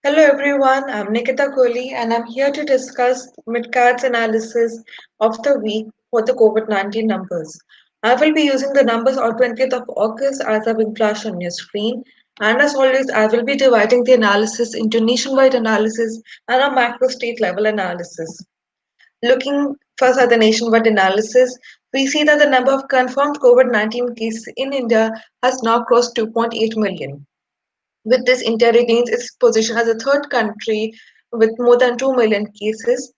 Hello everyone, I'm Nikita Kohli and I'm here to discuss Midcard's analysis of the week for the COVID-19 numbers. I will be using the numbers on 20th of August as a big flash on your screen, and as always I will be dividing the analysis into nationwide analysis and a macro state level analysis. Looking first at the nationwide analysis, we see that the number of confirmed COVID-19 cases in India has now crossed 2.8 million. With this, India regains its position as the third country with more than 2 million cases.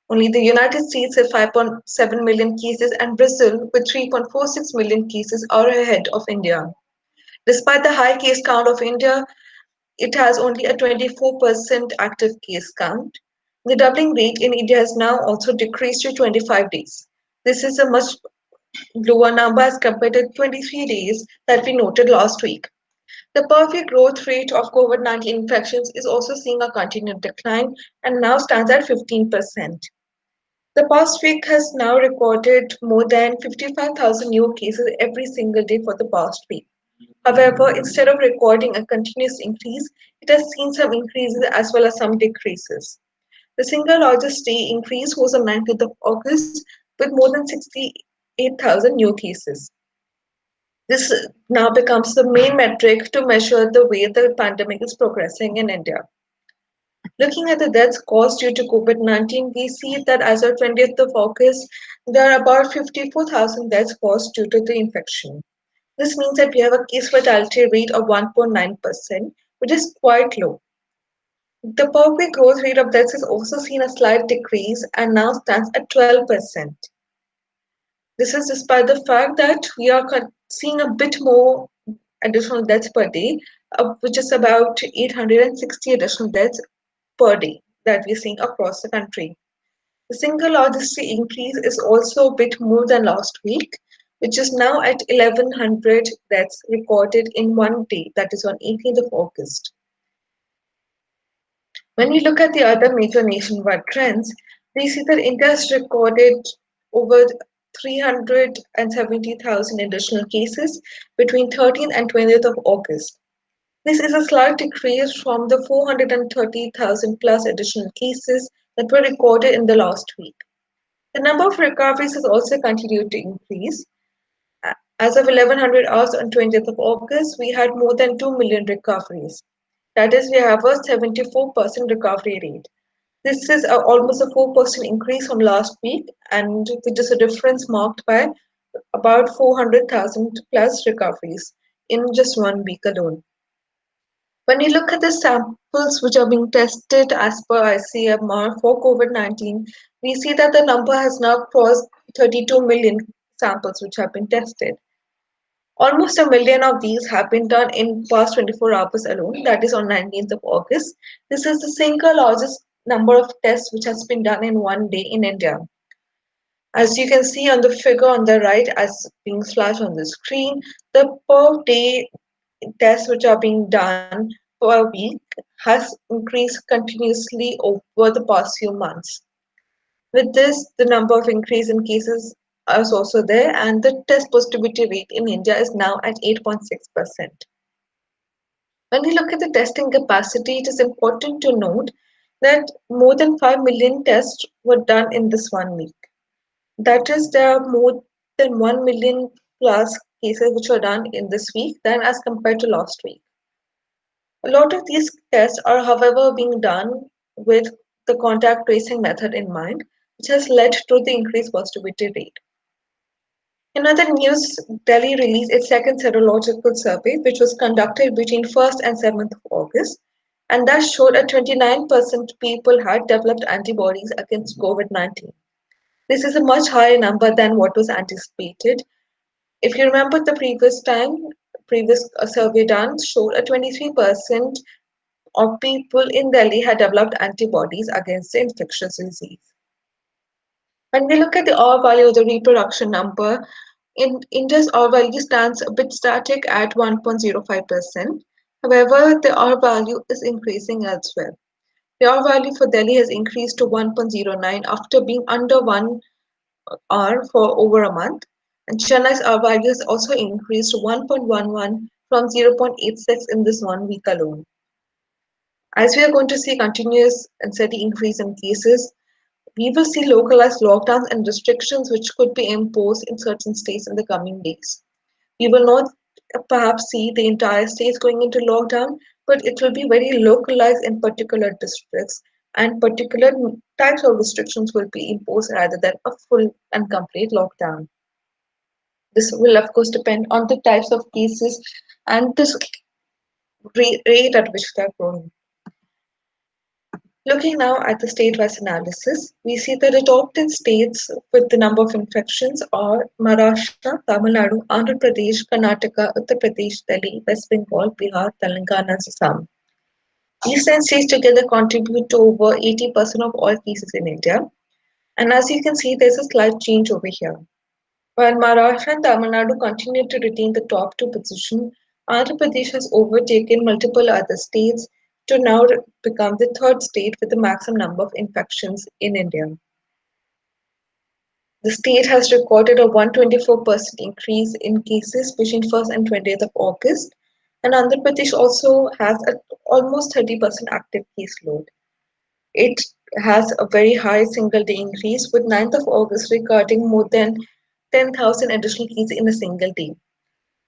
Only the United States with 5.7 million cases and Brazil with 3.46 million cases are ahead of India. Despite the high case count of India, it has only a 24% active case count. The doubling rate in India has now also decreased to 25 days. This is a much lower number as compared to 23 days that we noted last week. The per week growth rate of COVID-19 infections is also seeing a continued decline and now stands at 15%. The past week has now recorded more than 55,000 new cases every single day for the past week. However, instead of recording a continuous increase, it has seen some increases as well as some decreases. The single largest day increase was on 19th of August with more than 68,000 new cases. This now becomes the main metric to measure the way the pandemic is progressing in India. Looking at the deaths caused due to COVID-19, we see that as of 20th of August, there are about 54,000 deaths caused due to the infection. This means that we have a case fatality rate of 1.9%, which is quite low. The per week growth rate of deaths has also seen a slight decrease and now stands at 12%. This is despite the fact that we are seeing a bit more additional deaths per day, which is about 860 additional deaths per day that we're seeing across the country. The single largest increase is also a bit more than last week, which is now at 1100 deaths recorded in one day, that is on 18th of August. When we look at the other major nationwide trends, we see that India has recorded over 370,000 additional cases between 13th and 20th of August. This is a slight decrease from the 430,000 plus additional cases that were recorded in the last week. The number of recoveries has also continued to increase. As of 1100 hours on 20th of August, we had more than 2 million recoveries. That is, we have a 74% recovery rate. This is almost a 4% increase from last week, and which is a difference marked by about 400,000 plus recoveries in just one week alone. When you look at the samples which are being tested as per ICMR for COVID-19, we see that the number has now crossed 32 million samples which have been tested. Almost a million of these have been done in past 24 hours alone, that is on 19th of August. This is the single largest number of tests which has been done in one day in India. As you can see on the figure on the right as being flashed on the screen, the per day tests which are being done per week has increased continuously over the past few months. With this, the number of increase in cases is also there, and the test positivity rate in India is now at 8.6%. When we look at the testing capacity, it is important to note that more than 5 million tests were done in this one week. That is, there are more than 1 million plus cases which were done in this week than as compared to last week. A lot of these tests are, however, being done with the contact tracing method in mind, which has led to the increased positivity rate. In other news, Delhi released its second serological survey, which was conducted between 1st and 7th of August, and that showed that 29% people had developed antibodies against COVID-19. This is a much higher number than what was anticipated. If you remember the previous survey done showed a 23% of people in Delhi had developed antibodies against the infectious disease. When we look at the R value of the reproduction number, in India's R value stands a bit static at 1.05%. However, the R value is increasing as well. The R value for Delhi has increased to 1.09 after being under 1 R for over a month. And Chennai's R value has also increased to 1.11 from 0.86 in this one week alone. As we are going to see continuous and steady increase in cases, we will see localized lockdowns and restrictions which could be imposed in certain states in the coming days. We will not perhaps see the entire states going into lockdown, but it will be very localized in particular districts, and particular types of restrictions will be imposed rather than a full and complete lockdown. This will, of course, depend on the types of cases and the rate at which they are growing. Looking now at the state-wise analysis, we see that the top 10 states with the number of infections are Maharashtra, Tamil Nadu, Andhra Pradesh, Karnataka, Uttar Pradesh, Delhi, West Bengal, Bihar, Telangana, and Assam. These 10 states together contribute to over 80% of all cases in India. And as you can see, there's a slight change over here. While Maharashtra and Tamil Nadu continue to retain the top two position, Andhra Pradesh has overtaken multiple other states to now become the third state with the maximum number of infections in India. The state has recorded a 124% increase in cases between 1st and 20th of August, and Andhra Pradesh also has a almost 30% active caseload. It has a very high single day increase with 9th of August recording more than 10,000 additional cases in a single day.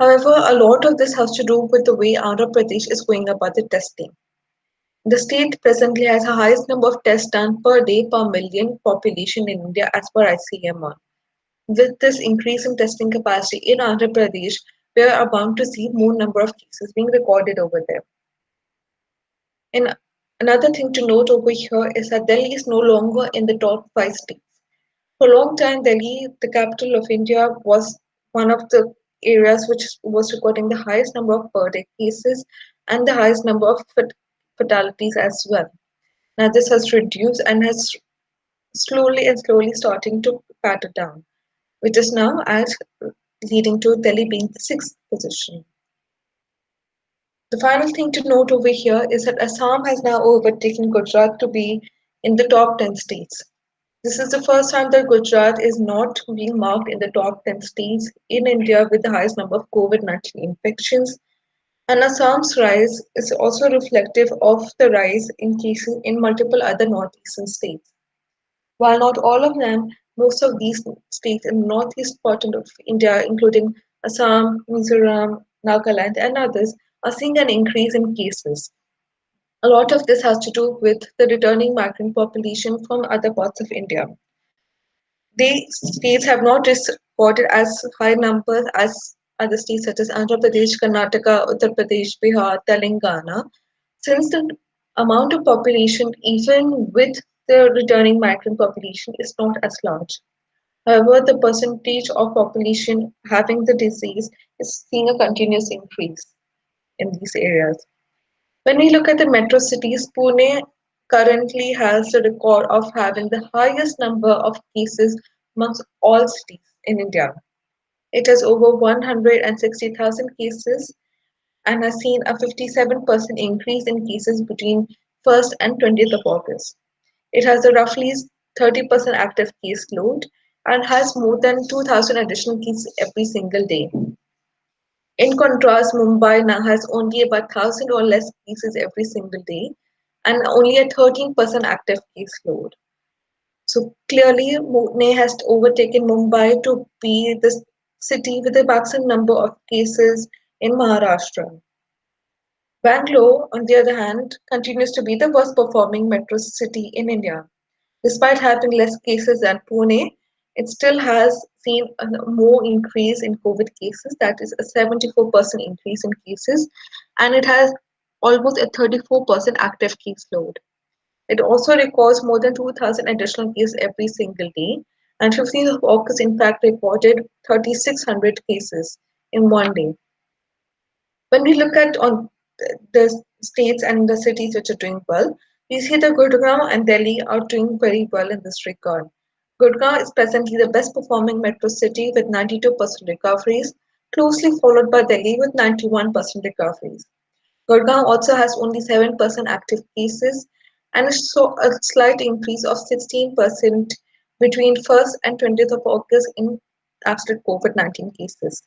However, a lot of this has to do with the way Andhra Pradesh is going about the testing. The state presently has the highest number of tests done per day per million population in India as per ICMR. With this increase in testing capacity in Andhra Pradesh, we are bound to see more number of cases being recorded over there. And another thing to note over here is that Delhi is no longer in the top five states. For a long time, Delhi, the capital of India, was one of the areas which was recording the highest number of per day cases and the highest number of fatalities as well. Now, this has reduced and has slowly starting to patter down, which is now at leading to Delhi being the sixth position. The final thing to note over here is that Assam has now overtaken Gujarat to be in the top 10 states. This is the first time that Gujarat is not being marked in the top 10 states in India with the highest number of COVID-19 infections. And Assam's rise is also reflective of the rise in cases in multiple other northeastern states. While not all of them, most of these states in the northeast part of India, including Assam, Mizoram, Nagaland, and others, are seeing an increase in cases. A lot of this has to do with the returning migrant population from other parts of India. These states have not recorded as high numbers as other states such as Andhra Pradesh, Karnataka, Uttar Pradesh, Bihar, Telangana, since the amount of population, even with the returning migrant population, is not as large. However, the percentage of population having the disease is seeing a continuous increase in these areas. When we look at the metro cities, Pune currently has the record of having the highest number of cases amongst all cities in India. It has over 160,000 cases and has seen a 57% increase in cases between 1st and 20th of August. It has a roughly 30% active case load and has more than 2,000 additional cases every single day. In contrast, Mumbai now has only about 1,000 or less cases every single day and only a 13% active caseload. So clearly, Pune has overtaken Mumbai to be the city with the maximum number of cases in Maharashtra. Bangalore, on the other hand, continues to be the worst performing metro city in India. Despite having less cases than Pune, it still has seen a more increase in COVID cases, that is a 74% increase in cases, and it has almost a 34% active caseload. It also records more than 2,000 additional cases every single day, and 15th of August, in fact, reported 3,600 cases in one day. When we look at on the states and the cities which are doing well, we see that Gurgaon and Delhi are doing very well in this regard. Gurgaon is presently the best performing metro city with 92% recoveries, closely followed by Delhi with 91% recoveries. Gurgaon also has only 7% active cases and saw a slight increase of 16% between 1st and 20th of August in absolute COVID-19 cases.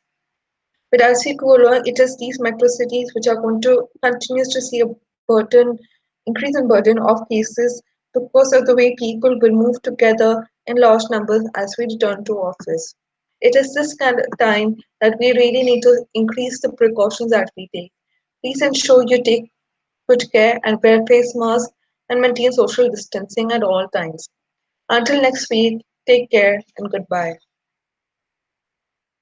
But as we go along, it is these metro cities which are going to continue to see a burden increase in burden of cases because of the way people will move together in large numbers as we return to office. It is this kind of time that we really need to increase the precautions that we take. Please ensure you take good care and wear face masks and maintain social distancing at all times. Until next week, take care and goodbye.